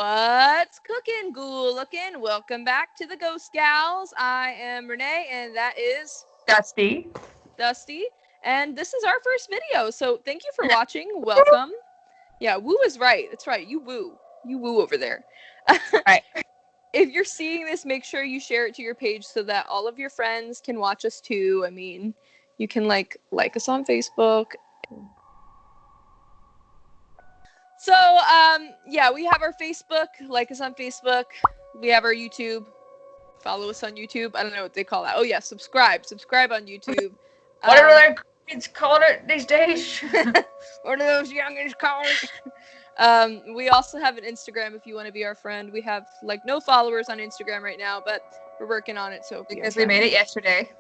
What's cooking, ghoul looking? Welcome back to the Ghost Gals. I am Renee, and that is Dusti. And this is our first video, so thank you for watching. Welcome. Yeah, woo is right. That's right. You woo over there. Right. If you're seeing this, make sure you share it to your page so that all of your friends can watch us too. I mean, you can like us on Facebook. So, yeah, we have our Facebook. Like us on Facebook. We have our YouTube. Follow us on YouTube. I don't know what they call that. Oh, yeah, subscribe. Subscribe on YouTube. Whatever their kids call it these days. What are those youngins call it? We also have an Instagram if you want to be our friend. We have, no followers on Instagram right now, but we're working on it. So because we made it yesterday.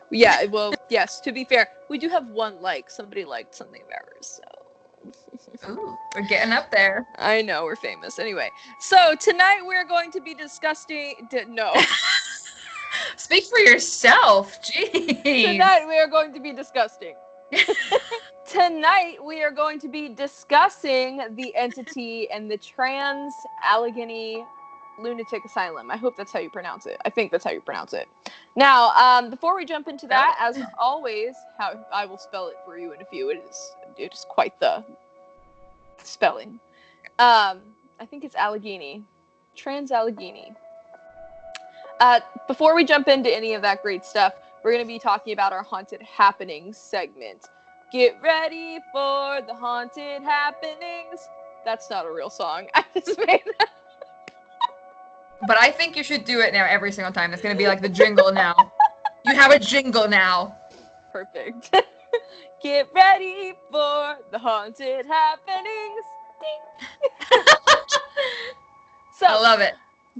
Yeah, well, yes, to be fair, we do have one like. Somebody liked something of ours, so... Ooh, we're getting up there. I know, we're famous. Anyway, so tonight we're going to be discussing... No. Speak for yourself. Jeez. Tonight we are going to be disgusting. Tonight we are going to be discussing the entity and the Trans-Allegheny Lunatic Asylum. I hope that's how you pronounce it. I think that's how you pronounce it. Now, before we jump into that, as always, how I will spell it for you in a few. It is quite the spelling. I think it's Allegheny. Trans-Allegheny. Before we jump into any of that great stuff, we're going to be talking about our Haunted Happenings segment. Get ready for the Haunted Happenings. That's not a real song. I just made that. But I think you should do it now every single time. It's going to be like the jingle now. You have a jingle now. Perfect. Get ready for the Haunted Happenings. So, I love it.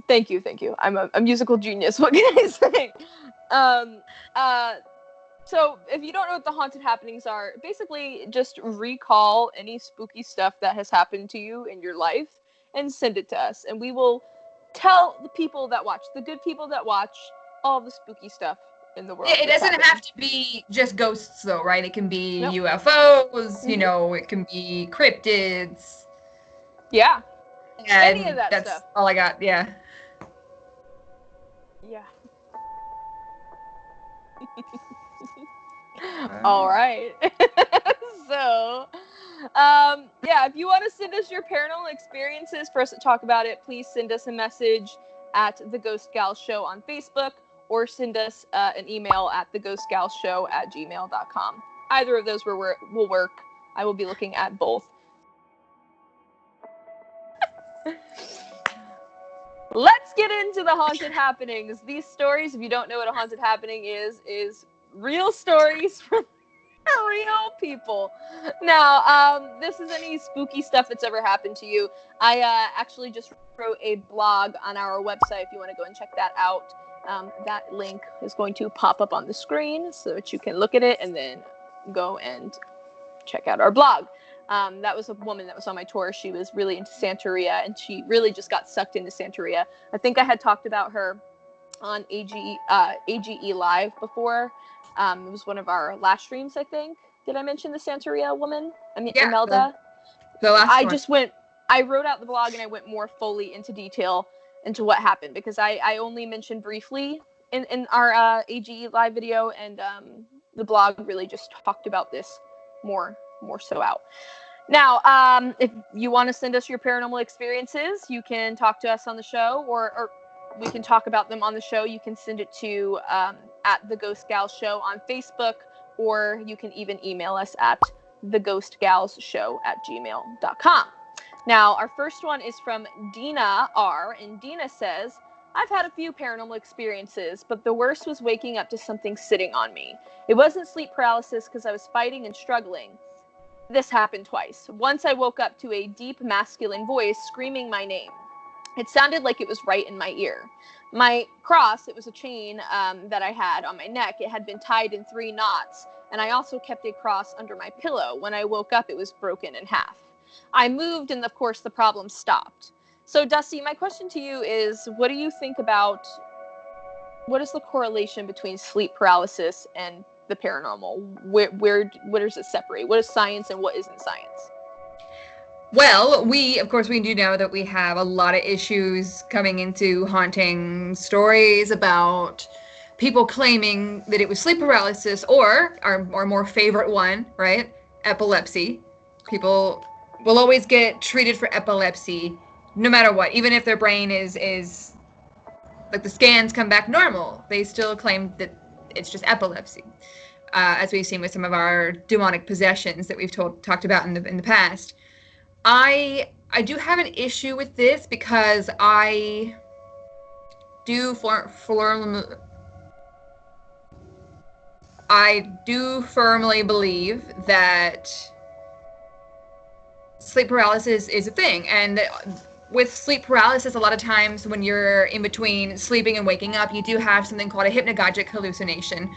Thank you. I'm a musical genius. What can I say? So if you don't know what the Haunted Happenings are, basically just recall any spooky stuff that has happened to you in your life and send it to us. And we will tell the people that watch, the good people that watch, all the spooky stuff in the world. Yeah, it doesn't have to be just ghosts though, right? It can be UFOs, you know, it can be cryptids. Yeah. And any of that that's stuff. All I got, yeah. Yeah. All right. So, yeah, if you want to send us your paranormal experiences for us to talk about it, please send us a message at The Ghost Gal Show on Facebook, or send us an email at theghostgalshow@gmail.com. Either of those will work. I will be looking at both. Let's get into the Haunted Happenings. These stories, if you don't know what a haunted happening is real stories from real people. Now, this is any spooky stuff that's ever happened to you. I actually just wrote a blog on our website if you want to go and check that out. That link is going to pop up on the screen so that you can look at it and then go and check out our blog. That was a woman that was on my tour. She was really into Santeria, and she really just got sucked into Santeria. I think I had talked about her on AGE Live before. It was one of our last streams, I think. Did I mention the Santeria woman? I mean, yeah, Imelda. The last one. I wrote out the blog and I went more fully into detail into what happened, because I only mentioned briefly in our AGE Live video, and the blog really just talked about this more so out. Now, if you want to send us your paranormal experiences, you can talk to us on the show, or we can talk about them on the show. You can send it to at The Ghost Gals Show on Facebook, or you can even email us at theghostgalsshow@gmail.com. Now, our first one is from Dina R, and Dina says, I've had a few paranormal experiences, but the worst was waking up to something sitting on me. It wasn't sleep paralysis because I was fighting and struggling. This happened twice. Once I woke up to a deep masculine voice screaming my name. It sounded like it was right in my ear. My cross, it was a chain that I had on my neck. It had been tied in 3 knots, and I also kept a cross under my pillow. When I woke up, it was broken in half. I moved, and of course, the problem stopped. So, Dusti, my question to you is, what do you think about, what is the correlation between sleep paralysis and the paranormal? Where does it separate? What is science and what isn't science? Well, of course, we do know that we have a lot of issues coming into haunting stories about people claiming that it was sleep paralysis or our more favorite one, right? Epilepsy. People will always get treated for epilepsy no matter what, even if their brain is like the scans come back normal, they still claim that it's just epilepsy. As we've seen with some of our demonic possessions that we've talked about in the past. I do have an issue with this because I do firmly believe that sleep paralysis is a thing, and with sleep paralysis, a lot of times when you're in between sleeping and waking up, you do have something called a hypnagogic hallucination.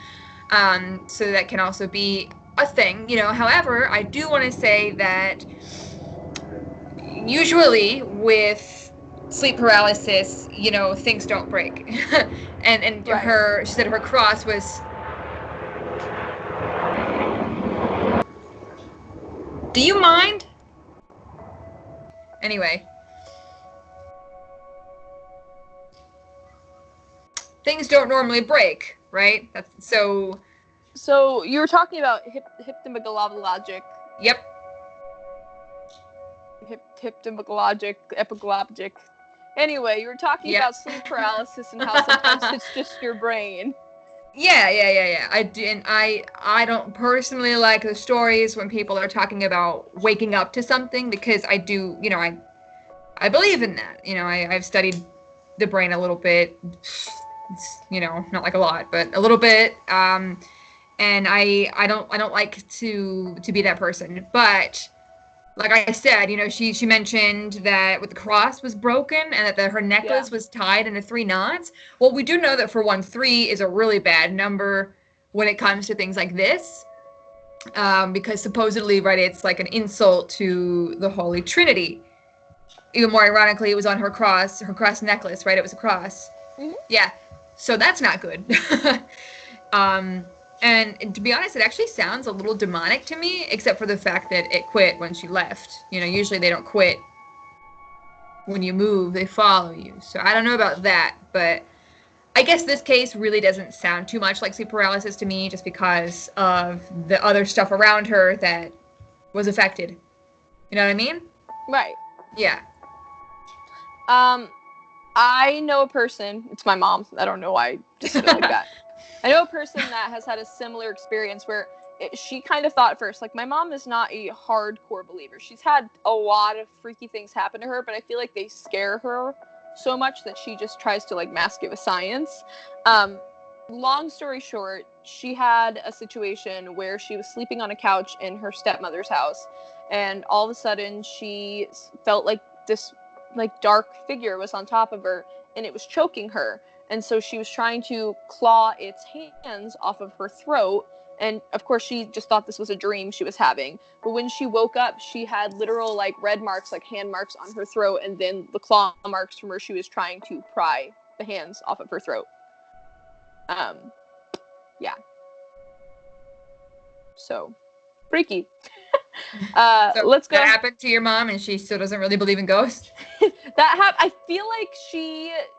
So that can also be a thing, you know. However, I do want to say that usually with sleep paralysis, you know, things don't break. and Right. she said her cross was. Do you mind? Anyway. Things don't normally break, right? So you were talking about hypnagogic. Yep. Hypnagogic. Anyway, you were talking about sleep paralysis and how sometimes it's just your brain. Yeah. I do, and I don't personally like the stories when people are talking about waking up to something, because I do, you know, I believe in that. You know, I've studied the brain a little bit. It's, you know, not like a lot, but a little bit. And I don't like to be that person. But like I said, you know, she mentioned that the cross was broken and that her necklace was tied into 3 knots. Well, we do know that for one, 3 is a really bad number when it comes to things like this, because supposedly, right, it's like an insult to the Holy Trinity. Even more ironically, it was on her cross necklace, right? It was a cross. Mm-hmm. Yeah, so that's not good. And to be honest, it actually sounds a little demonic to me, except for the fact that it quit when she left. You know, usually they don't quit when you move, they follow you. So I don't know about that, but I guess this case really doesn't sound too much like sleep paralysis to me, just because of the other stuff around her that was affected. You know what I mean? Right. Yeah. I know a person, it's my mom, I don't know why I just said it like that. I know a person that has had a similar experience where she kind of thought at first, like, my mom is not a hardcore believer. She's had a lot of freaky things happen to her, but I feel like they scare her so much that she just tries to, like, mask it with science. Long story short, she had a situation where she was sleeping on a couch in her stepmother's house, and all of a sudden she felt like this, like, dark figure was on top of her, and it was choking her. And so she was trying to claw its hands off of her throat. And of course, she just thought this was a dream she was having. But when she woke up, she had literal, like, red marks, like hand marks on her throat, and then the claw marks from where she was trying to pry the hands off of her throat. Yeah. So, freaky. So let's go. That happened to your mom, and she still doesn't really believe in ghosts? I feel like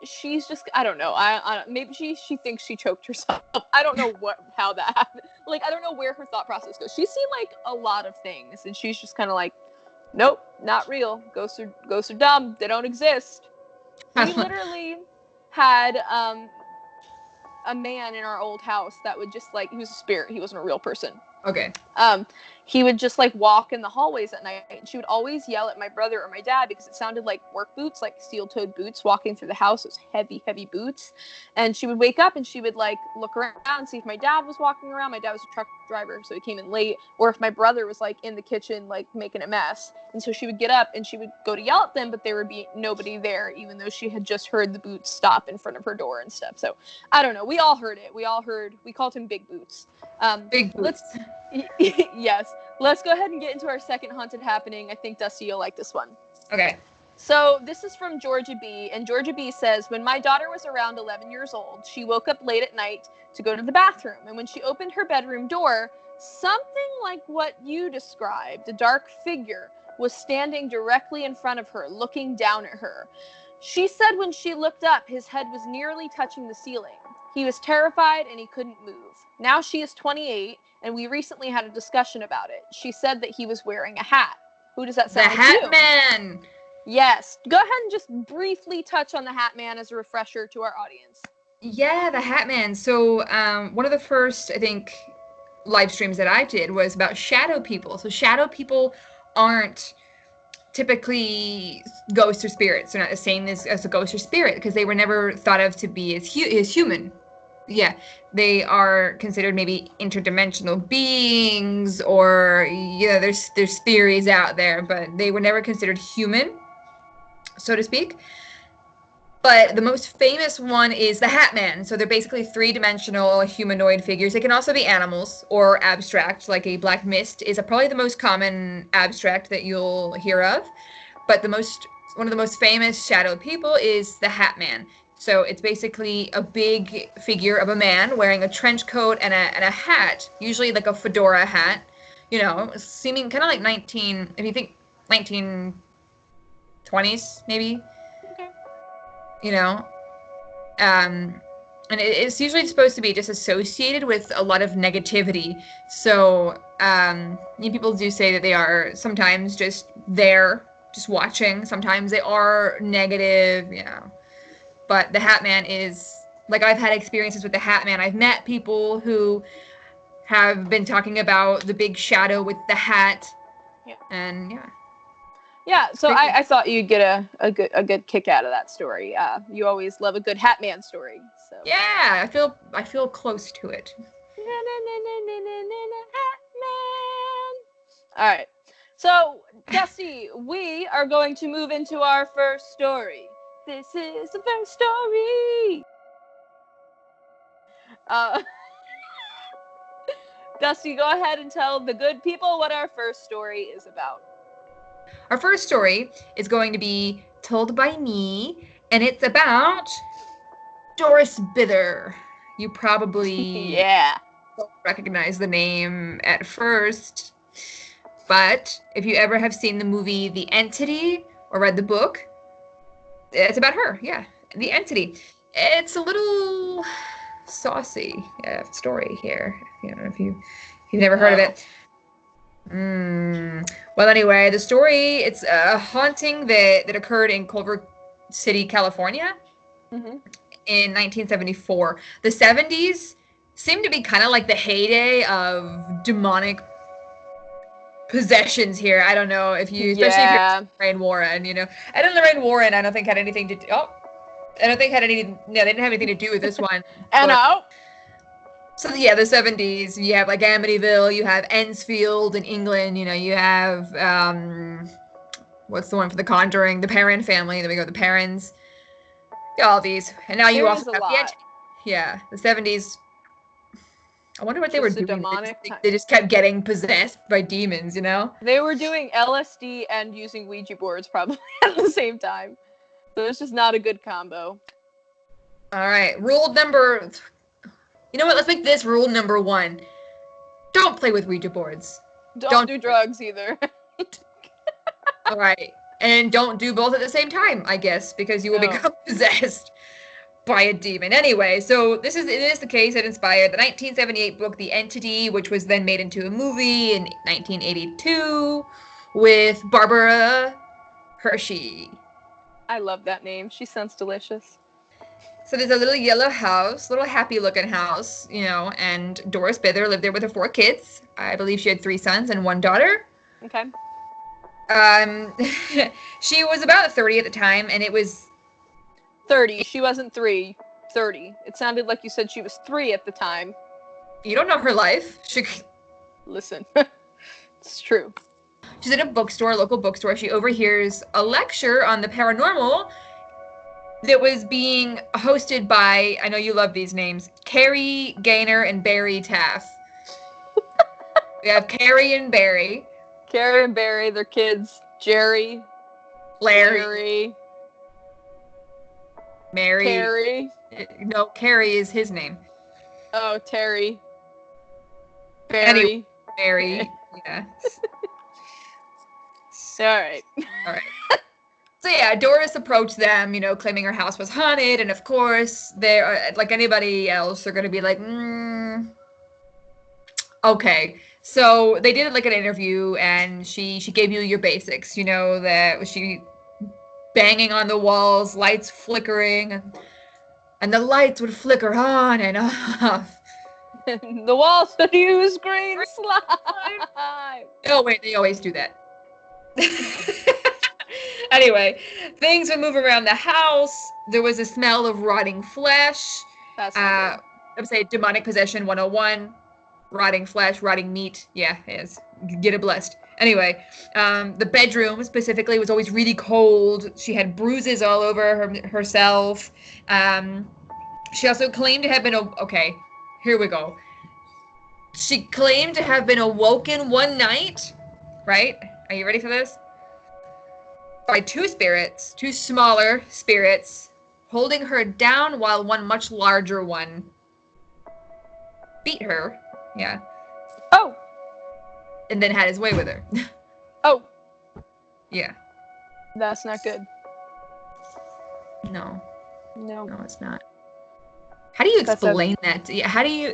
she's just, I don't know. I maybe she thinks she choked herself. I don't know how that happened. Like, I don't know where her thought process goes. She's seen, like, a lot of things, and she's just kind of like, nope, not real. Ghosts are dumb. They don't exist. We literally had a man in our old house that would just, like, he was a spirit. He wasn't a real person. Okay. He would just, like, walk in the hallways at night, and she would always yell at my brother or my dad because it sounded like work boots, like steel-toed boots walking through the house. It was heavy boots. And she would wake up and she would, like, look around and see if my dad was walking around. My dad was a truck driver, so he came in late, or if my brother was, like, in the kitchen, like, making a mess. And so she would get up and she would go to yell at them, but there would be nobody there, even though she had just heard the boots stop in front of her door and stuff. So I don't know. We all heard it. We called him Big Boots. Big Boots. Yes. Let's go ahead and get into our second haunted happening. I think, Dusty, you'll like this one. Okay. So this is from Georgia B. And Georgia B says, when my daughter was around 11 years old, she woke up late at night to go to the bathroom. And when she opened her bedroom door, something like what you described, a dark figure, was standing directly in front of her, looking down at her. She said when she looked up, his head was nearly touching the ceiling. He was terrified and he couldn't move. Now she is 28, and we recently had a discussion about it. She said that he was wearing a hat. Who does that sound like? The Hat Man! Yes. Go ahead and just briefly touch on the Hat Man as a refresher to our audience. Yeah, the Hat Man. So one of the first, I think, live streams that I did was about shadow people. So shadow people aren't typically ghosts or spirits. They're not the same as a ghost or spirit because they were never thought of to be as human. Yeah, they are considered maybe interdimensional beings, or there's theories out there, but they were never considered human, so to speak. But the most famous one is the Hat Man. So they're basically three-dimensional humanoid figures. They can also be animals or abstract, like a black mist is probably the most common abstract that you'll hear of. But one of the most famous shadow people is the Hat Man. So it's basically a big figure of a man wearing a trench coat and a hat, usually like a fedora hat, seeming kind of like 1920s maybe. And it's usually supposed to be just associated with a lot of negativity. So people do say that they are sometimes just there, just watching. Sometimes they are negative, But the Hat Man is, like, I've had experiences with the Hat Man. I've met people who have been talking about the big shadow with the hat. Yeah. And Yeah, so I thought you'd get a good kick out of that story. You always love a good Hat Man story. So yeah, I feel close to it. Hat Man. All right, so Dusti, we are going to move into our first story. This is the first story. Dusti, go ahead and tell the good people what our first story is about. Our first story is going to be told by me, and it's about Doris Bithers. You probably don't recognize the name at first, but if you ever have seen the movie The Entity or read the book, it's about her. Yeah, The Entity. It's a little saucy story here. If you've never heard of it. Well, anyway, the story, it's a haunting that occurred in Culver City, California in 1974. The 70s seemed to be kind of like the heyday of demonic possessions here. I don't know if you, especially if you're Lorraine Warren, And Lorraine Warren, I don't think had anything to do, they didn't have anything to do with this one. So yeah, the 70s, you have like Amityville, you have Ensfield in England, you have, what's the one for The Conjuring? The Perron family, then we go the Perrons, all these. And now you also have the 70s. I wonder what they were doing. They just kept getting possessed by demons, They were doing LSD and using Ouija boards probably at the same time. So it's just not a good combo. All right, rule number... You know what? Let's make this rule number 1. Don't play with Ouija boards. Don't do drugs either. All right. And don't do both at the same time, I guess, because you will become possessed by a demon. Anyway, so it is the case that inspired the 1978 book, The Entity, which was then made into a movie in 1982 with Barbara Hershey. I love that name. She sounds delicious. So there's a little yellow house, little happy-looking house, and Doris Bithers lived there with her 4 kids. I believe she had 3 sons and 1 daughter. Okay. She was about 30 at the time, and it was... 30. She wasn't 3. 30. It sounded like you said she was 3 at the time. You don't know her life. Listen. It's true. She's at a local bookstore. She overhears a lecture on the paranormal that was being hosted by, I know you love these names, Carrie Gaynor and Barry Taff. We have Carrie and Barry. Carrie and Barry, their kids, Jerry, Larry, Mary. Carrie. No, Carrie is his name. Oh, Terry. Barry. Barry. Yeah. All right. All right. So yeah, Doris approached them, claiming her house was haunted, and of course, they're like anybody else, they're gonna be like, okay. So they did like an interview, and she gave you your basics, that she banging on the walls, lights flickering, and the lights would flicker on and off. The walls would use green slime. Oh wait, they always do that. Anyway, things would move around the house. There was a smell of rotting flesh. That's I would say demonic possession 101. Rotting flesh, rotting meat. Yeah, yes. Get it blessed. Anyway, the bedroom specifically was always really cold. She had bruises all over herself. She also claimed to have been okay, here we go. She claimed to have been awoken one night, right? Are you ready for this? By two smaller spirits, holding her down while one much larger one beat her. Yeah. Oh. And then had his way with her. Oh. Yeah. That's not good. No. No. No, it's not. How do you explain that? How do you...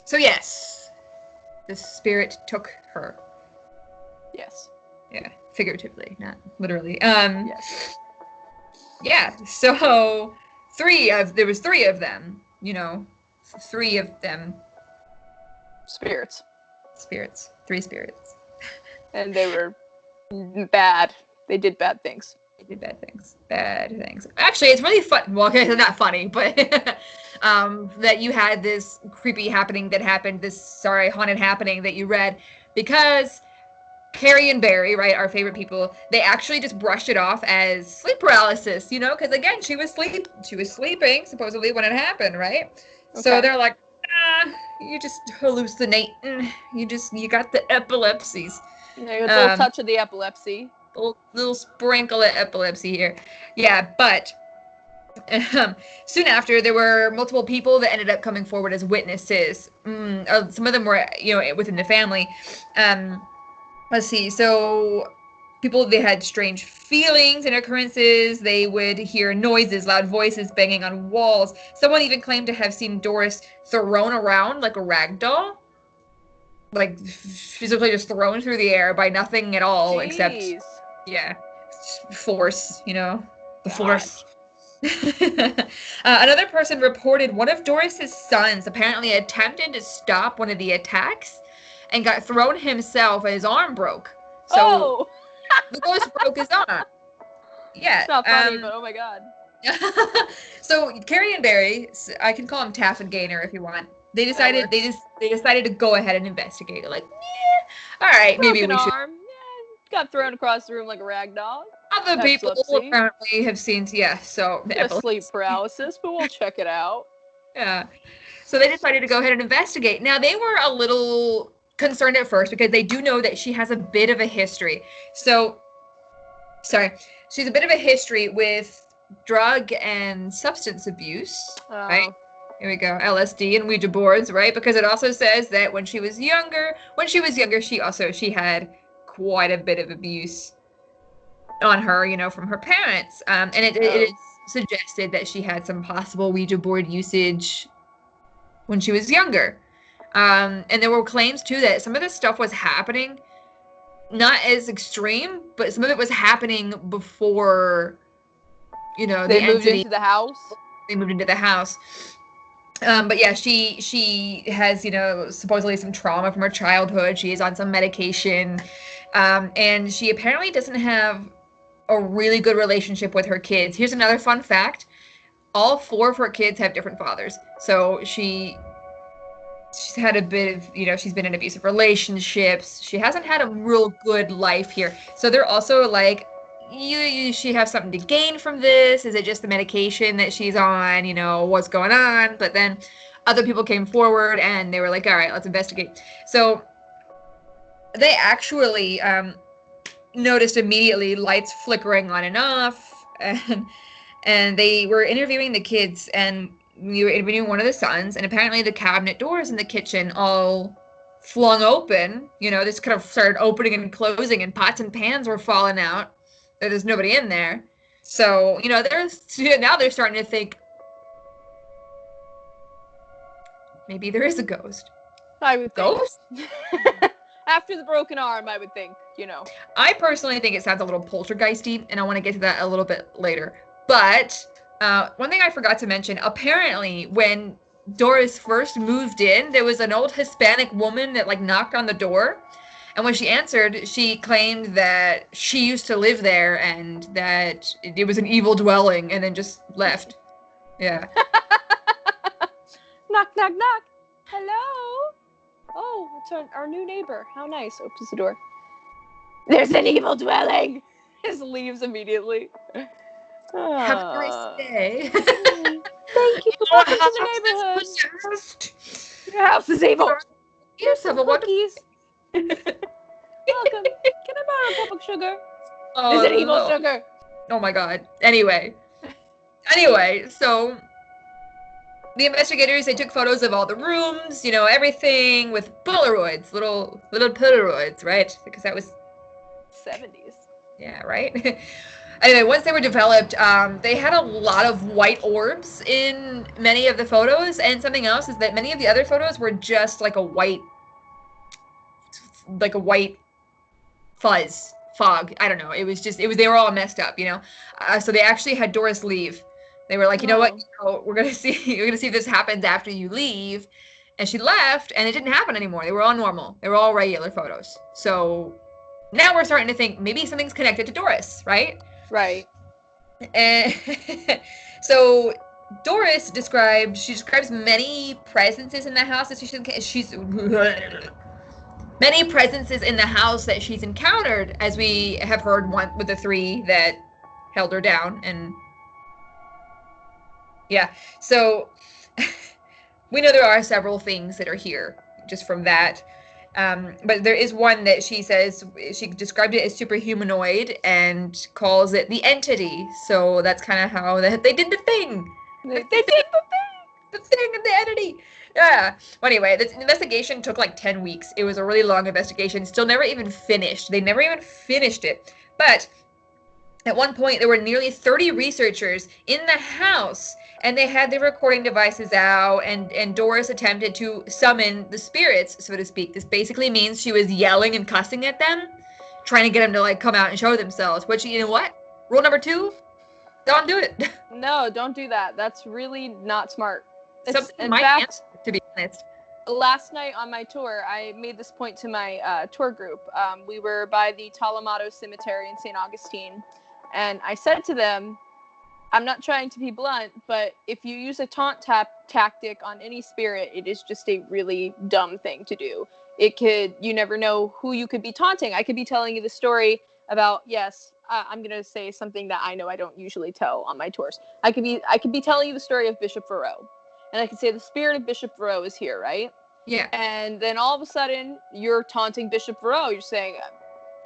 So yes, the spirit took her. Yes. Yeah, figuratively, not literally. Yes. Yeah, so there was three of them, three of them. Spirits. Three spirits. And they were bad. They did bad things. Bad things. Actually, it's really fun. Well, okay, not funny, but that you had this creepy happening that happened, haunted happening that you read, because Carrie and Barry, right, our favorite people, they actually just brushed it off as sleep paralysis, because again, she was sleeping supposedly when it happened, right? Okay. So they're like, you just hallucinating. You got the epilepsies. Yeah, you got a little touch of the epilepsy. Little sprinkle of epilepsy here. Yeah, but soon after, there were multiple people that ended up coming forward as witnesses. Some of them were, within the family. Let's see. So they had strange feelings and occurrences. They would hear noises, loud voices banging on walls. Someone even claimed to have seen Doris thrown around like a rag doll. Like physically just thrown through the air by nothing at all. Jeez. Except force, the force. Another person reported one of Doris's sons apparently attempted to stop one of the attacks and got thrown himself and his arm broke. So the ghost broke his arm. Yeah. It's not funny, but oh my god. So Carrie and Barry, I can call him Taff and Gaynor if you want. They decided to go ahead and investigate it. Like, all right, maybe we should. Arm. Yeah, got thrown across the room like a rag doll. Other people apparently have seen, so sleep paralysis, but we'll check it out. Yeah. So they decided to go ahead and investigate. Now they were a little concerned at first because they do know that she has a bit of a history. She's a bit of a history with drug and substance abuse, right? Here we go. LSD and Ouija boards, right? Because it also says that when she was younger, she had quite a bit of abuse on her, from her parents. And it is suggested that she had some possible Ouija board usage when she was younger. And there were claims too that some of this stuff was happening, not as extreme, but some of it was happening before, they moved into the house. They moved into the house. But yeah, she has, supposedly some trauma from her childhood. She is on some medication. And she apparently doesn't have a really good relationship with her kids. Here's another fun fact. All 4 of her kids have different fathers. So she's had a bit of, she's been in abusive relationships. She hasn't had a real good life here. So they're also like, she have something to gain from this? Is it just the medication that she's on? What's going on? But then other people came forward and they were like, all right, let's investigate. So they actually noticed immediately lights flickering on and off. And they were interviewing the kids, and we were interviewing one of the sons, and apparently the cabinet doors in the kitchen all flung open. This kind of started opening and closing, and pots and pans were falling out. There's nobody in there. So, now they're starting to think maybe there is a ghost. I would think. Ghost? After the broken arm, I would think, I personally think it sounds a little poltergeisty, and I want to get to that a little bit later. But one thing I forgot to mention, apparently when Doris first moved in, there was an old Hispanic woman that knocked on the door. And when she answered, she claimed that she used to live there and that it was an evil dwelling, and then just left. Yeah. Knock, knock, knock. Hello? Oh, it's our new neighbor. How nice. Opens the door. There's an evil dwelling. Just leaves immediately. Have a nice day. Thank you. Welcome to the neighborhood. Your house is evil. Here's some cookies. Welcome. Can I borrow a cup of sugar? Oh, is it evil sugar? Oh my god. Anyway, so the investigators, they took photos of all the rooms, everything with Polaroids, little Polaroids, right? Because that was 70s. Yeah, right? Anyway, once they were developed, they had a lot of white orbs in many of the photos, and something else is that many of the other photos were just like a white fog. I don't know. They were all messed up, so they actually had Doris leave. They were like, you know what, we're gonna see if this happens after you leave. And she left, and it didn't happen anymore. They were all normal. They were all regular photos. So now we're starting to think maybe something's connected to Doris, right? Right. And so Doris describes many presences in the house that she's many presences in the house that she's encountered, as we have heard one with the 3 that held her down. And yeah, so we know there are several things that are here just from that. But there is one that she says, she described it as superhumanoid and calls it the entity. So that's kind of how they did the thing. They did the thing and the entity. Yeah. Well, anyway, this investigation took like 10 weeks. It was a really long investigation. Still never even finished. They never even finished it. But at one point, there were nearly 30 researchers in the house, and they had their recording devices out, and Doris attempted to summon the spirits, so to speak. This basically means she was yelling and cussing at them, trying to get them to come out and show themselves. Which, you know what? Rule number 2, don't do it. No, don't do that. That's really not smart. In fact, to be honest. Last night on my tour, I made this point to my tour group. We were by the Talamato Cemetery in St. Augustine, and I said to them, I'm not trying to be blunt, but if you use a taunt tactic on any spirit, it is just a really dumb thing to do. You never know who you could be taunting. I could be telling you the story about, I'm going to say something that I know I don't usually tell on my tours. I could be telling you the story of Bishop Varro, and I could say the spirit of Bishop Varro is here, right? Yeah. And then all of a sudden, you're taunting Bishop Varro. You're saying,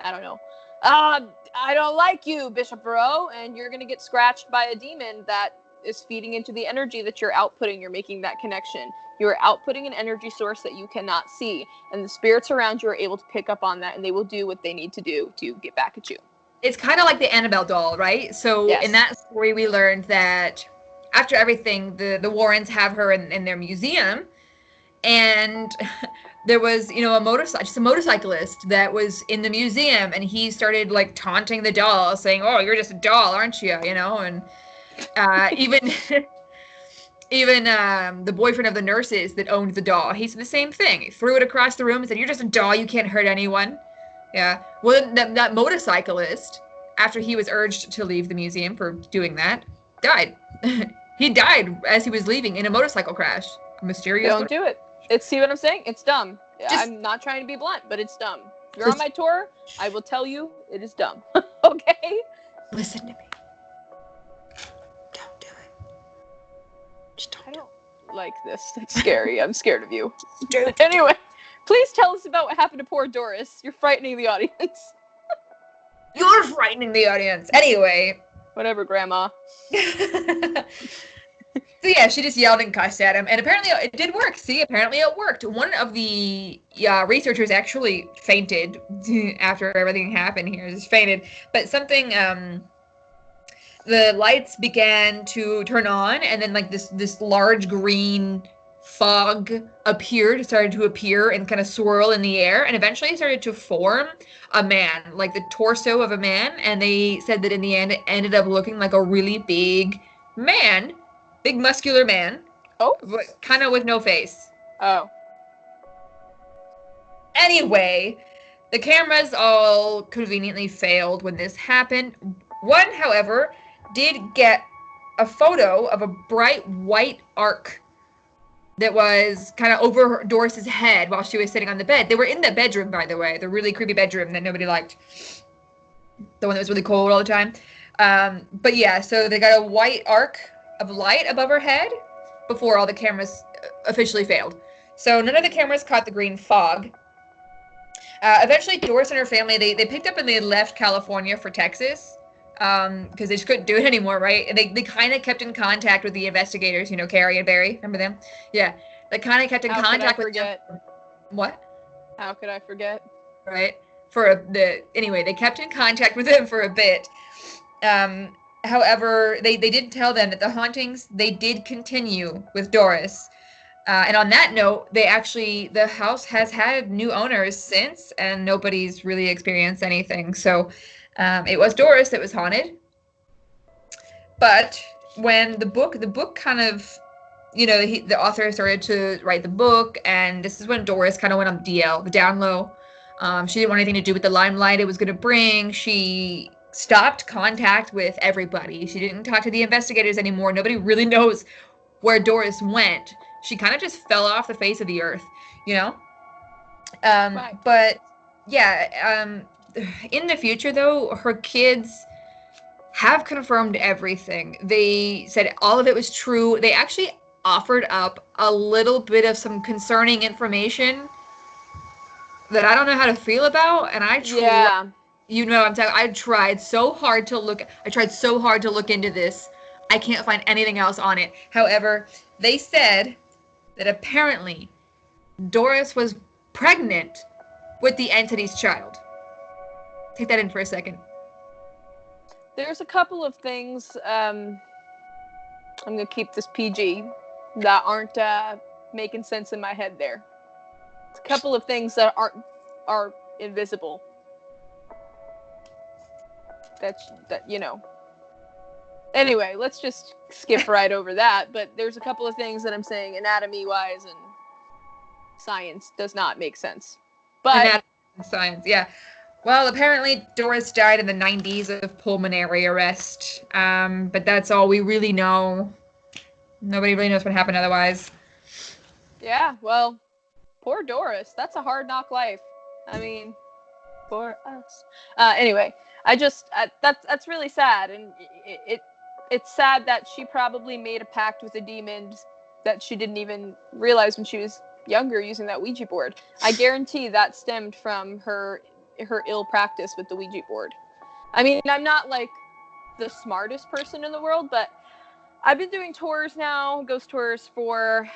I don't know, I don't like you, Bishop Varro, and you're going to get scratched by a demon that is feeding into the energy that you're outputting. You're making that connection. You're outputting an energy source that you cannot see, and the spirits around you are able to pick up on that, and they will do what they need to do to get back at you. It's kind of like the Annabelle doll, right? So yes. In that story, we learned that after everything, the Warrens have her in their museum, and there was, a motorcyclist that was in the museum, and he started taunting the doll, saying, "Oh, you're just a doll, aren't you?" And even the boyfriend of the nurses that owned the doll, he said the same thing. He threw it across the room and said, "You're just a doll. You can't hurt anyone." Yeah. Well, that motorcyclist, after he was urged to leave the museum for doing that, died. He died as he was leaving in a motorcycle crash. Mysterious. Don't do it. See what I'm saying? It's dumb. I'm not trying to be blunt, but it's dumb. If you're on my tour, I will tell you it is dumb. Okay? Listen to me. Don't do it. Just don't. I don't like this. That's scary. I'm scared of you. Anyway, please tell us about what happened to poor Doris. You're frightening the audience. You're frightening the audience. Anyway. Whatever, Grandma. So yeah, she just yelled and cussed at him, and apparently it did work. See, apparently it worked. One of the researchers actually fainted after everything happened here. Just fainted, but something the lights began to turn on, and then like this large green fog started to appear and kind of swirl in the air, and eventually started to form a man, like the torso of a man. And they said that in the end, it ended up looking like a really man, big muscular man, Oh, but kind of with no face. oh, Anyway, the cameras all conveniently failed when this happened. One, however, did get a photo of a bright white arc that was kind of over Doris's head while she was sitting on the bed. They were in the bedroom, by the way, the really creepy bedroom that nobody liked, the one that was really cold all the time. But yeah, so they got a white arc of light above her head before all the cameras officially failed. So none of the cameras caught the green fog. Eventually, Doris and her family, they picked up and they left California for Texas because they just couldn't do it anymore, right? And they kind of kept in contact with the investigators, Carrie and Barry. Remember them? Yeah. They kind of kept in contact with them. What? How could I forget? Right. Anyway, they kept in contact with them for a bit. However, they did tell them that the hauntings, they did continue with Doris. And on that note, the house has had new owners since, and nobody's really experienced anything. So it was Doris that was haunted. But when the book kind of, the author started to write the book, and this is when Doris kind of went on the down low. She didn't want anything to do with the limelight it was going to bring. She stopped contact with everybody. She didn't talk to the investigators anymore. Nobody really knows where Doris went. She kind of just fell off the face of the earth, Right. But yeah, in the future though, her kids have confirmed everything. They said all of it was true. They actually offered up a little bit of some concerning information that I don't know how to feel about, and I tried so hard to look into this. I can't find anything else on it. However, they said that apparently Doris was pregnant with the entity's child. Take that in for a second. There's a couple of things, I'm going to keep this PG, that aren't making sense in my head there. It's a couple of things that are invisible. Anyway, let's just skip right over that. But there's a couple of things that I'm saying anatomy-wise and science does not make sense. But anatomy and science, yeah. Well, apparently Doris died in the 90s of pulmonary arrest. But that's all we really know. Nobody really knows what happened otherwise. Yeah, well, poor Doris. That's a hard knock life. I mean, for us. Anyway, that's really sad, and it's sad that she probably made a pact with a demon that she didn't even realize when she was younger using that Ouija board. I guarantee that stemmed from her ill practice with the Ouija board. I mean, I'm not like the smartest person in the world, but I've been doing tours now, ghost tours, for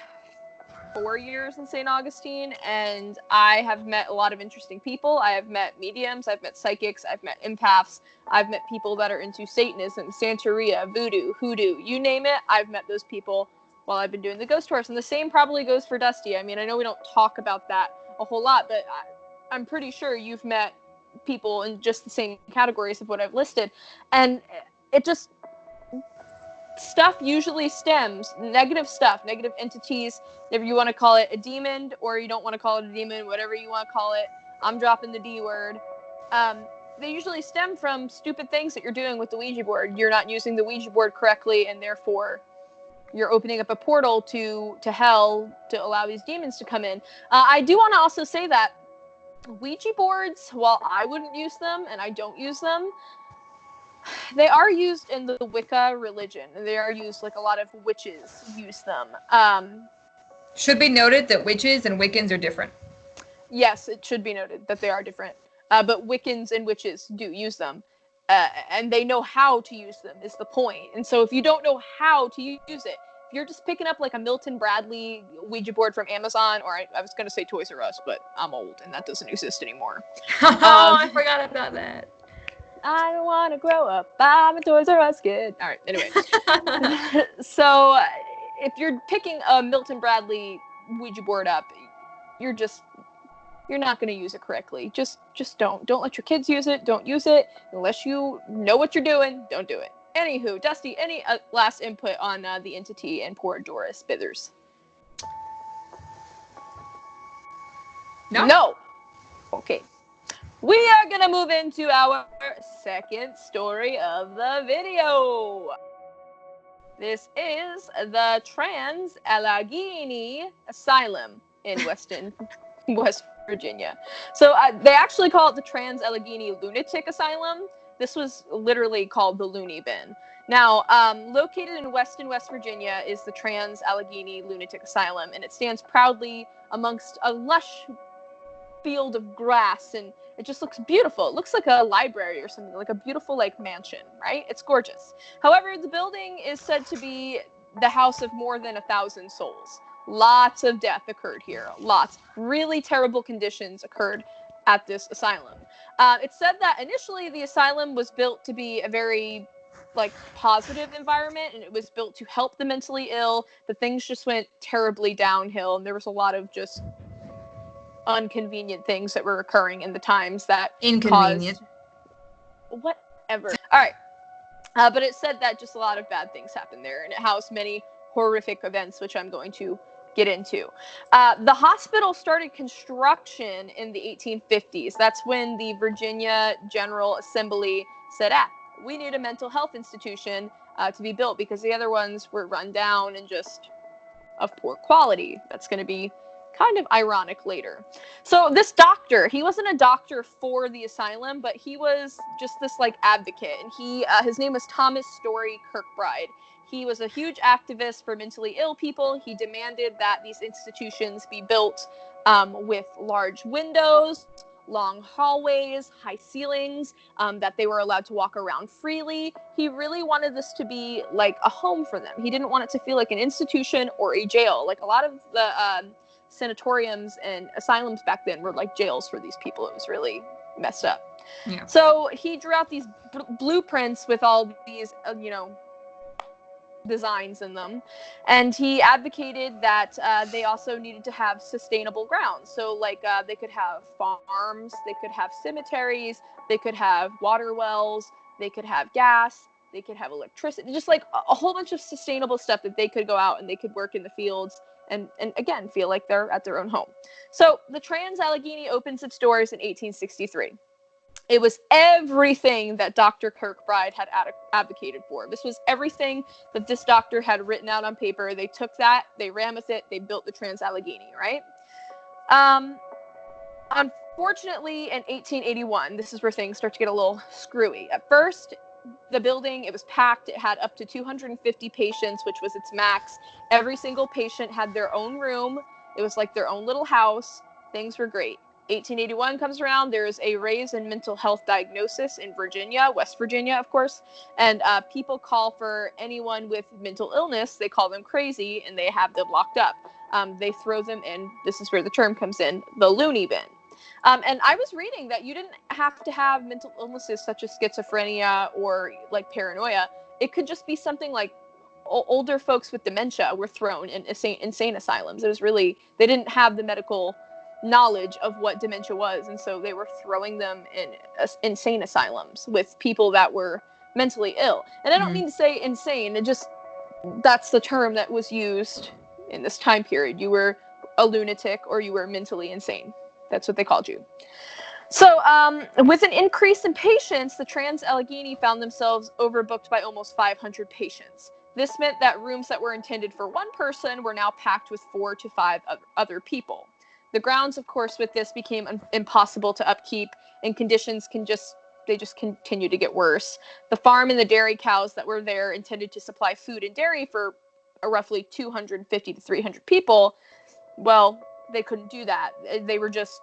4 years in St. Augustine, and I have met a lot of interesting people. I have met mediums, I've met psychics, I've met empaths, I've met people that are into Satanism, Santeria, voodoo, hoodoo, you name it, I've met those people while I've been doing the ghost tours. And the same probably goes for Dusti. I mean, I know we don't talk about that a whole lot, but I'm pretty sure you've met people in just the same categories of what I've listed. And it just... stuff usually stems, negative stuff, negative entities, if you want to call it a demon, or you don't want to call it a demon, whatever you want to call it. I'm dropping the D word. They usually stem from stupid things that you're doing with the Ouija board. You're not using the Ouija board correctly, and therefore you're opening up a portal to hell to allow these demons to come in. I do want to also say that Ouija boards, while I wouldn't use them, and I don't use them, they are used in the Wicca religion, and they are used, like, a lot of witches use them. Should be noted that witches and Wiccans are different. Yes, it should be noted that they are different. But Wiccans and witches do use them. And they know how to use them, is the point. And so if you don't know how to use it, if you're just picking up like a Milton Bradley Ouija board from Amazon, or I was going to say Toys R Us, but I'm old and that doesn't exist anymore. I forgot about that. I don't want to grow up. I'm a Toys R Us kid. All right, anyway. So if you're picking a Milton Bradley Ouija board up, you're not going to use it correctly. Just don't let your kids use it. Don't use it unless you know what you're doing. Don't do it. Anywho, Dusty, any last input on the entity and poor Doris Bithers? No. Okay. We are going to move into our second story of the video. This is the Trans-Allegheny Asylum in West Virginia. So they actually call it the Trans-Allegheny Lunatic Asylum. This was literally called the Loony Bin. Now, located in West Virginia is the Trans-Allegheny Lunatic Asylum, and it stands proudly amongst a lush field of grass, and it just looks beautiful. It looks like a library or something, like a beautiful like mansion, right? It's gorgeous. However, the building is said to be the house of more than 1,000 souls. Lots of death occurred here. Lots. Really terrible conditions occurred at this asylum. It's said that initially the asylum was built to be a very like positive environment, and it was built to help the mentally ill, but things just went terribly downhill, and there was a lot of just inconvenient things that were occurring in the times that Inconvenient. Whatever. All right. But it said that just a lot of bad things happened there, and it housed many horrific events, which I'm going to get into. The hospital started construction in the 1850s. That's when the Virginia General Assembly said, we need a mental health institution to be built because the other ones were run down and just of poor quality. That's going to be kind of ironic later. So this doctor, he wasn't a doctor for the asylum, but he was just this like advocate, and his name was Thomas Story Kirkbride. He was a huge activist for mentally ill people. He demanded that these institutions be built with large windows, long hallways, high ceilings, that they were allowed to walk around freely. He really wanted this to be like a home for them. He didn't want it to feel like an institution or a jail. Like a lot of the sanatoriums and asylums back then were like jails for these people. It was really messed up. Yeah. So he drew out these blueprints with all these, designs in them, and he advocated that they also needed to have sustainable grounds. So like they could have farms, they could have cemeteries, they could have water wells, they could have gas, they could have electricity, just like a whole bunch of sustainable stuff that they could go out and they could work in the fields and again feel like they're at their own home. So the Trans-Allegheny opens its doors in 1863. It was everything that Dr. Kirkbride had advocated for. This was everything that this doctor had written out on paper. They took that, they ran with it, they built the Trans-Allegheny, right? Unfortunately, in 1881, this is where things start to get a little screwy. At first, the building, it was packed. It had up to 250 patients, which was its max. Every single patient had their own room. It was like their own little house. Things were great. 1881 comes around. There's a raise in mental health diagnosis in Virginia, West Virginia, of course. And people call for anyone with mental illness. They call them crazy, and they have them locked up. They throw them in, this is where the term comes in, the loony bin. And I was reading that you didn't have to have mental illnesses such as schizophrenia or like paranoia. It could just be something like older folks with dementia were thrown in insane asylums. It was really, they didn't have the medical knowledge of what dementia was, and so they were throwing them in insane asylums with people that were mentally ill. And I don't mean to say insane, it just, that's the term that was used in this time period. You were a lunatic or you were mentally insane. That's what they called you. So with an increase in patients, the Trans-Allegheny found themselves overbooked by almost 500 patients. This meant that rooms that were intended for one person were now packed with 4 to 5 other people. The grounds, of course, with this became impossible to upkeep, and conditions just continue to get worse. The farm and the dairy cows that were there intended to supply food and dairy for roughly 250 to 300 people. Well, they couldn't do that. They were just,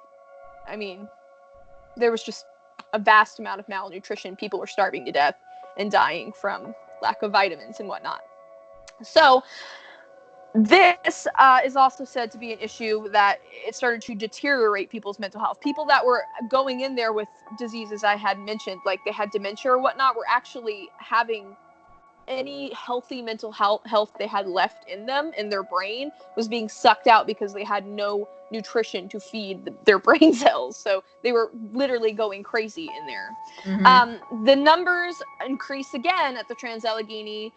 there was just a vast amount of malnutrition. People were starving to death and dying from lack of vitamins and whatnot. So This is also said to be an issue that it started to deteriorate people's mental health. People that were going in there with diseases I had mentioned, like they had dementia or whatnot, were actually having any healthy mental health they had left in them, in their brain, was being sucked out because they had no nutrition to feed their brain cells. So they were literally going crazy in there. The numbers increase again at the Trans-Allegheny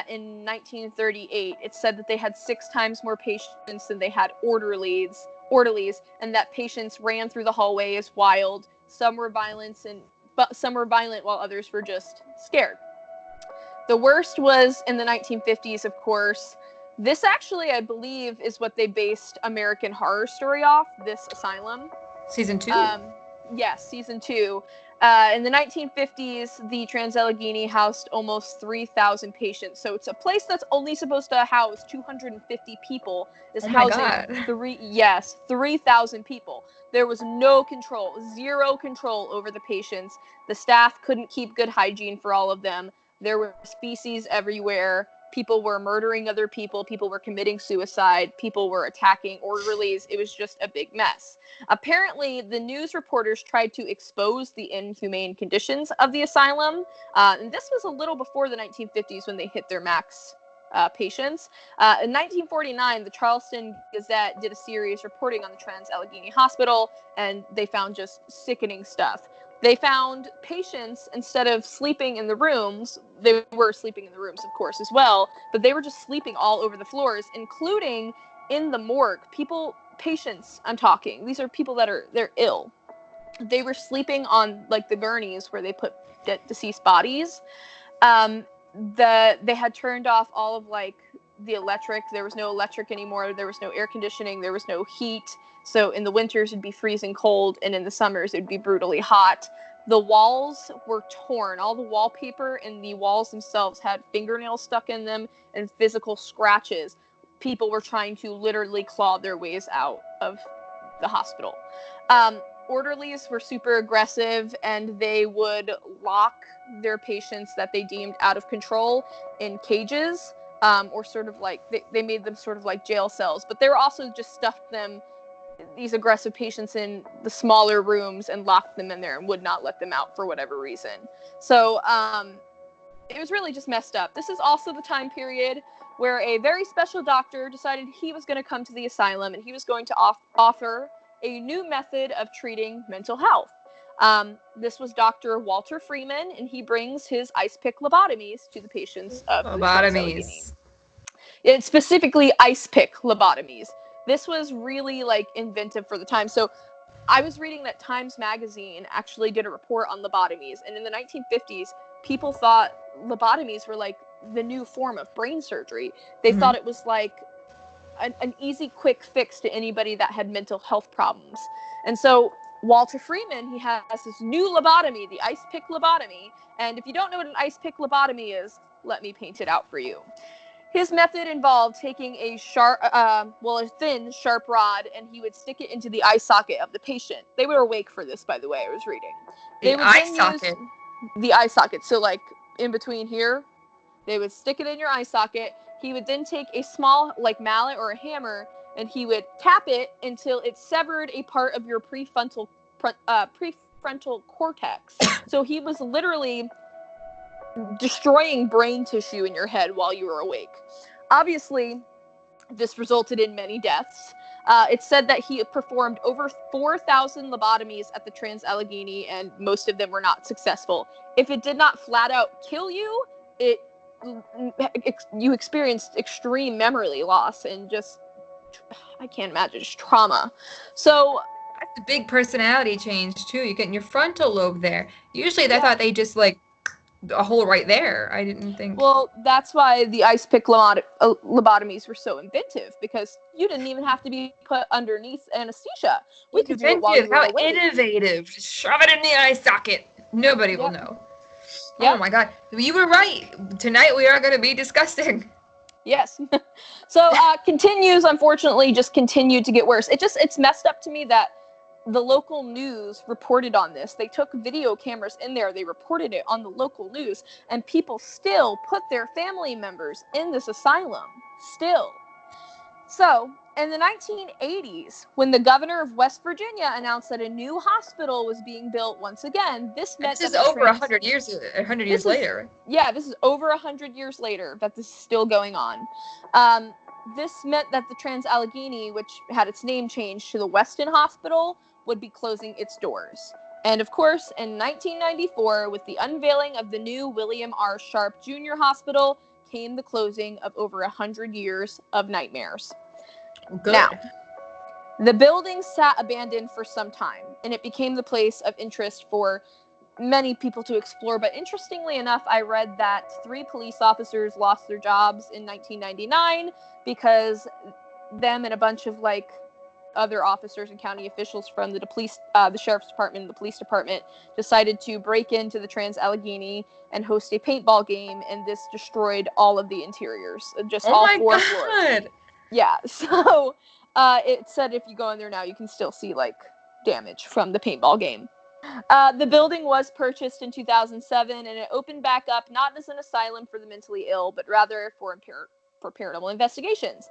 in 1938. It said that they had 6 times more patients than they had orderlies, and that patients ran through the hallways wild. Some were violent while others were just scared. The worst was in the 1950s, of course. This actually, I believe, is what they based American Horror Story off, this asylum. Season 2? Yes, season 2. In the 1950s, the Trans-Allegheny housed almost 3,000 patients. So it's a place that's only supposed to house 250 people is housing 3,000 people. There was no control, zero control over the patients. The staff couldn't keep good hygiene for all of them. There were feces everywhere. People were murdering other people. People were committing suicide. People were attacking orderlies. It was just a big mess. Apparently, the news reporters tried to expose the inhumane conditions of the asylum. And this was a little before the 1950s when they hit their max patients. In 1949, the Charleston Gazette did a series reporting on the Trans-Allegheny Hospital, and they found just sickening stuff. They found patients, instead of sleeping in the rooms, they were sleeping in the rooms, of course, as well, but they were just sleeping all over the floors, including in the morgue. Patients, I'm talking, these are people they're ill. They were sleeping on, like, the gurneys where they put deceased bodies. They had turned off all of, like, the electric. There was no electric anymore. There was no air conditioning. There was no heat. So in the winters, it'd be freezing cold, and in the summers, it'd be brutally hot. The walls were torn. All the wallpaper in the walls themselves had fingernails stuck in them and physical scratches. People were trying to literally claw their ways out of the hospital. Orderlies were super aggressive, and they would lock their patients that they deemed out of control in cages, or sort of like, they made them sort of like jail cells, but they were also just stuffed these aggressive patients in the smaller rooms and locked them in there and would not let them out for whatever reason. So it was really just messed up. This is also the time period where a very special doctor decided he was going to come to the asylum, and he was going to offer a new method of treating mental health. This was Dr. Walter Freeman, and he brings his ice pick lobotomies to the patients of the Trans-Allegheny. It's specifically ice pick lobotomies. This was really, like, inventive for the time. So I was reading that Times Magazine actually did a report on lobotomies, and in the 1950s, people thought lobotomies were like the new form of brain surgery. They thought it was like an easy, quick fix to anybody that had mental health problems. And so Walter Freeman, he has this new lobotomy, the ice pick lobotomy. And if you don't know what an ice pick lobotomy is, let me paint it out for you. His method involved taking a thin, sharp rod, and he would stick it into the eye socket of the patient. They were awake for this, by the way, I was reading. They would eye socket? The eye socket. So, like, in between here, they would stick it in your eye socket. He would then take a small, like, mallet or a hammer, and he would tap it until it severed a part of your prefrontal cortex. So he was literally destroying brain tissue in your head while you were awake. Obviously, this resulted in many deaths. It's said that he performed over 4,000 lobotomies at the Trans-Allegheny, and most of them were not successful. If it did not flat out kill you, you experienced extreme memory loss and just, I can't imagine, just trauma. So that's a big personality change too. You get in your frontal lobe there. Usually they thought they just, like, a hole right there. I didn't think. Well, that's why the ice pick lobotomies were so inventive, because you didn't even have to be put underneath anesthesia. We could do it while you were awake. How innovative! Just shove it in the eye socket. Nobody will know. Yep. Oh my God, you were right. Tonight we are going to be disgusting. Yes. So unfortunately, just continued to get worse. It's messed up to me that the local news reported on this. They took video cameras in there. They reported it on the local news, and people still put their family members in this asylum. Still. So, in the 1980s, when the governor of West Virginia announced that a new hospital was being built once again, this meant This is that the over 100 years later. this is over 100 years later that this is still going on. This meant that the Trans-Allegheny, which had its name changed to the Weston Hospital, would be closing its doors. And of course, in 1994, with the unveiling of the new William R. Sharp Jr. Hospital, came the closing of over 100 years of nightmares. Good. Now, the building sat abandoned for some time, and it became the place of interest for many people to explore. But interestingly enough, I read that 3 police officers lost their jobs in 1999 because them and a bunch of other officers and county officials from the sheriff's department and the police department decided to break into the Trans-Allegheny and host a paintball game, and this destroyed all of the interiors, just all 4 floors. Yeah, so it said if you go in there now, you can still see damage from the paintball game. The building was purchased in 2007, and it opened back up not as an asylum for the mentally ill, but rather for paranormal investigations.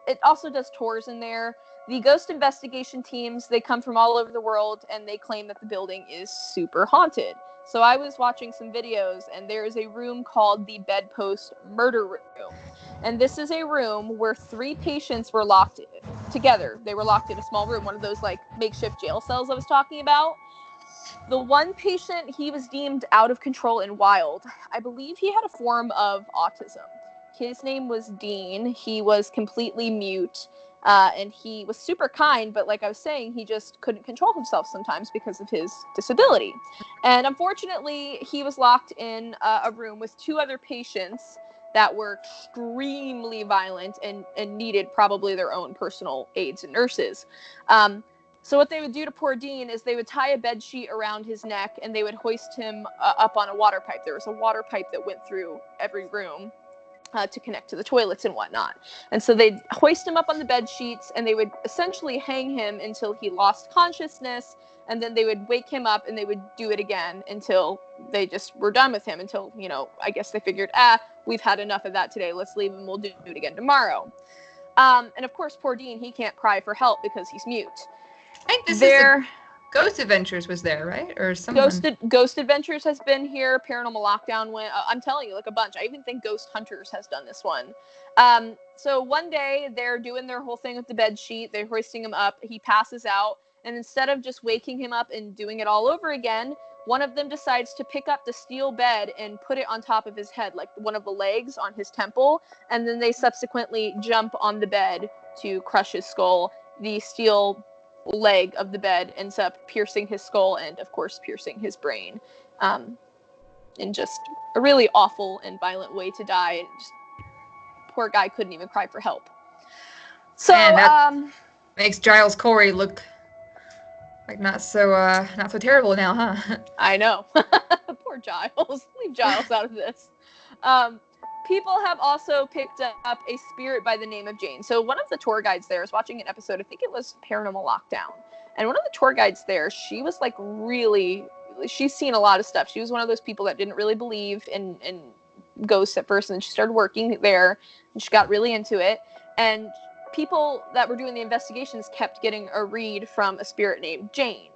It also does tours in there. The ghost investigation teams, they come from all over the world, and they claim that the building is super haunted. So I was watching some videos, and there is a room called the Bedpost Murder Room. And this is a room where 3 patients were locked together. They were locked in a small room, one of those makeshift jail cells I was talking about. The one patient, he was deemed out of control and wild. I believe he had a form of autism. His name was Dean. He was completely mute, and he was super kind, but like I was saying, he just couldn't control himself sometimes because of his disability. And unfortunately, he was locked in a room with 2 other patients that were extremely violent and needed probably their own personal aides and nurses. So what they would do to poor Dean is they would tie a bed sheet around his neck, and they would hoist him up on a water pipe. There was a water pipe that went through every room to connect to the toilets and whatnot. And so they'd hoist him up on the bed sheets, and they would essentially hang him until he lost consciousness, and then they would wake him up, and they would do it again until they just were done with him, until, I guess they figured, we've had enough of that today, let's leave him, we'll do it again tomorrow. And of course, poor Dean, he can't cry for help because he's mute. I think this is Ghost Adventures was there, right? Or someone. Ghost Adventures has been here. Paranormal Lockdown went. I'm telling you, a bunch. I even think Ghost Hunters has done this one. So one day they're doing their whole thing with the bed sheet. They're hoisting him up. He passes out, and instead of just waking him up and doing it all over again, one of them decides to pick up the steel bed and put it on top of his head, like one of the legs on his temple, and then they subsequently jump on the bed to crush his skull. The steel leg of the bed ends up piercing his skull and, of course, piercing his brain. In just a really awful and violent way to die. And just, poor guy couldn't even cry for help. So, that makes Giles Corey look like not so terrible now, huh? I know. Poor Giles. Leave Giles out of this. People have also picked up a spirit by the name of Jane. So one of the tour guides there was watching an episode, I think it was Paranormal Lockdown. And one of the tour guides there, she was she's seen a lot of stuff. She was one of those people that didn't really believe in ghosts at first. And she started working there, and she got really into it. And people that were doing the investigations kept getting a read from a spirit named Jane.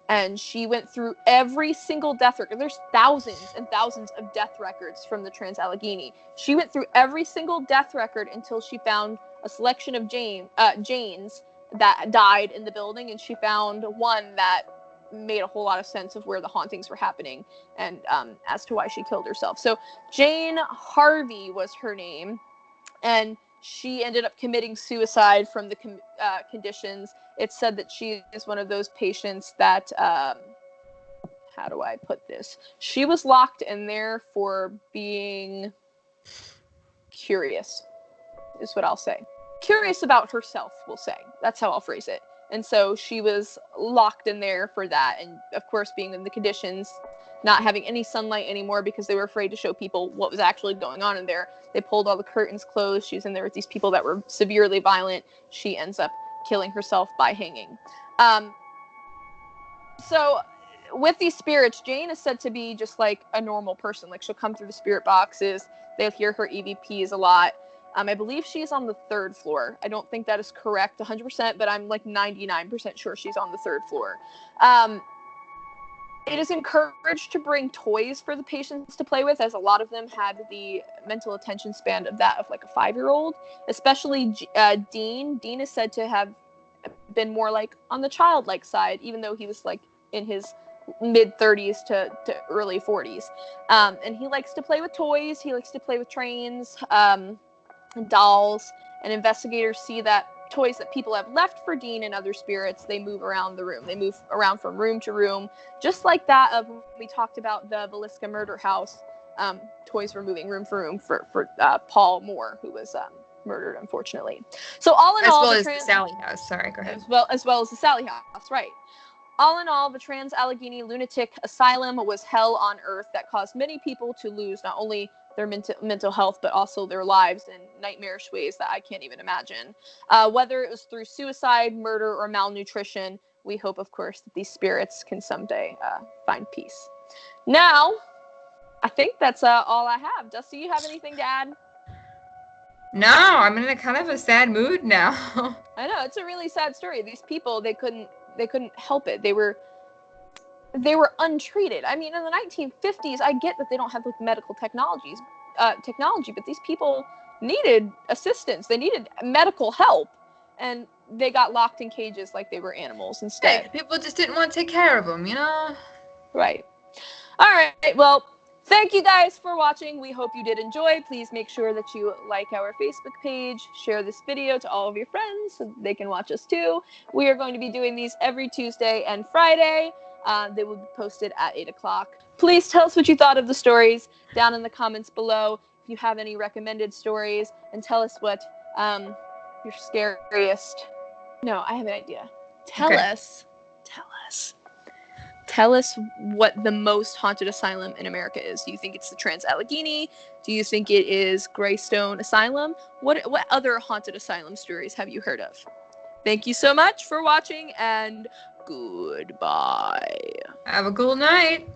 And she went through every single death record. There's thousands and thousands of death records from the Trans-Allegheny. She went through every single death record until she found a selection of Janes that died in the building, and she found one that made a whole lot of sense of where the hauntings were happening and as to why she killed herself. So Jane Harvey was her name, and she ended up committing suicide from the conditions. It's said that she is one of those patients that, how do I put this? She was locked in there for being curious, is what I'll say. Curious about herself, we'll say. That's how I'll phrase it. And so she was locked in there for that. And of course, being in the conditions, not having any sunlight anymore because they were afraid to show people what was actually going on in there. They pulled all the curtains closed. She was in there with these people that were severely violent. She ends up killing herself by hanging. So with these spirits, Jane is said to be just like a normal person. Like, she'll come through the spirit boxes. They'll hear her EVPs a lot. I believe she's on the 3rd floor. I don't think that is correct 100%, but I'm like 99% sure she's on the 3rd floor. It is encouraged to bring toys for the patients to play with, as a lot of them had the mental attention span of that of like a 5-year-old, especially Dean. Dean is said to have been more like on the childlike side, even though he was like in his mid-30s to early 40s. And he likes to play with toys. He likes to play with trains, dolls, and investigators see that toys that people have left for Dean and other spirits, they move around the room. They move around from room to room, just like that of when we talked about the Villisca murder house. Toys were moving room for room for Paul Moore, who was murdered, unfortunately. So all in all, as well as the Sally house. Sorry, go ahead. As well as the Sally house, right. All in all, the Trans-Allegheny Lunatic Asylum was hell on earth that caused many people to lose not only their mental health, but also their lives in nightmarish ways that I can't even imagine. Whether it was through suicide, murder, or malnutrition, we hope, of course, that these spirits can someday find peace. Now, I think that's all I have. Dusty, you have anything to add? No, I'm in a kind of a sad mood now. I know, it's a really sad story. These people, they couldn't help it. They were untreated. I mean, in the 1950s, I get that they don't have like medical technology, but these people needed assistance. They needed medical help, and they got locked in cages like they were animals instead. Hey, people just didn't want to take care of them, you know? Right. All right. Well, thank you guys for watching. We hope you did enjoy. Please make sure that you like our Facebook page, share this video to all of your friends so they can watch us too. We are going to be doing these every Tuesday and Friday. They will be posted at 8 o'clock. Please tell us what you thought of the stories down in the comments below. If you have any recommended stories, and tell us what your scariest... No, I have an idea. Tell us what the most haunted asylum in America is. Do you think it's the Trans-Allegheny? Do you think it is Greystone Asylum? What other haunted asylum stories have you heard of? Thank you so much for watching, and goodbye. Have a cool night.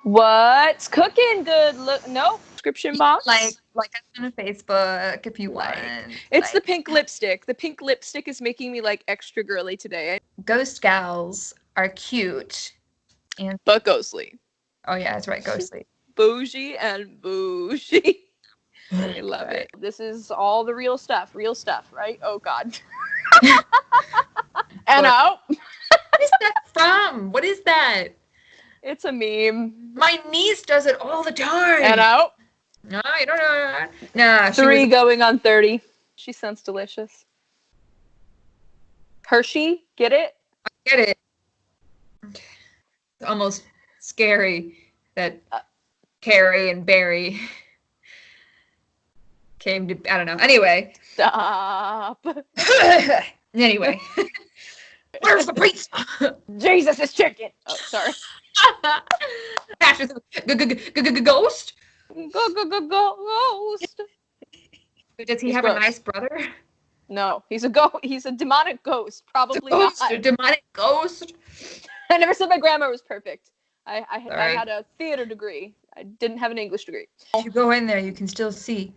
What's cooking? Good look. No description box. Like us on Facebook if you want. It's the pink lipstick. The pink lipstick is making me like extra girly today. Ghost gals are cute, but ghostly. Oh yeah, that's right, ghostly. Bougie and bougie. I love it. This is all the real stuff, right? Oh God. And out. What is that from? What is that? It's a meme. My niece does it all the time. And out. No, I don't know. Nah, 3 going on 30. She sounds delicious. Hershey, get it? I get it. It's almost scary that Carrie and Barry came to, I don't know. Anyway. Stop. Anyway. Where's the pizza? Jesus is chicken. Oh, sorry. Ashes, ghost? Ghost. Does he have a nice brother? No, he's a demonic ghost. Probably not. A demonic ghost? I never said my grammar was perfect. I had a theater degree. I didn't have an English degree. If you go in there, you can still see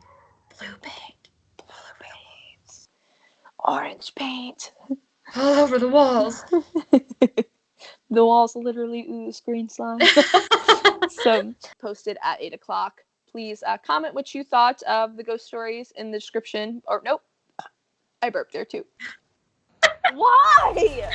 blue paint, orange paint, all over the walls. The walls literally ooze green slime. So, posted at 8 o'clock. Please comment what you thought of the ghost stories in the description. Or nope, I burped there too. Why?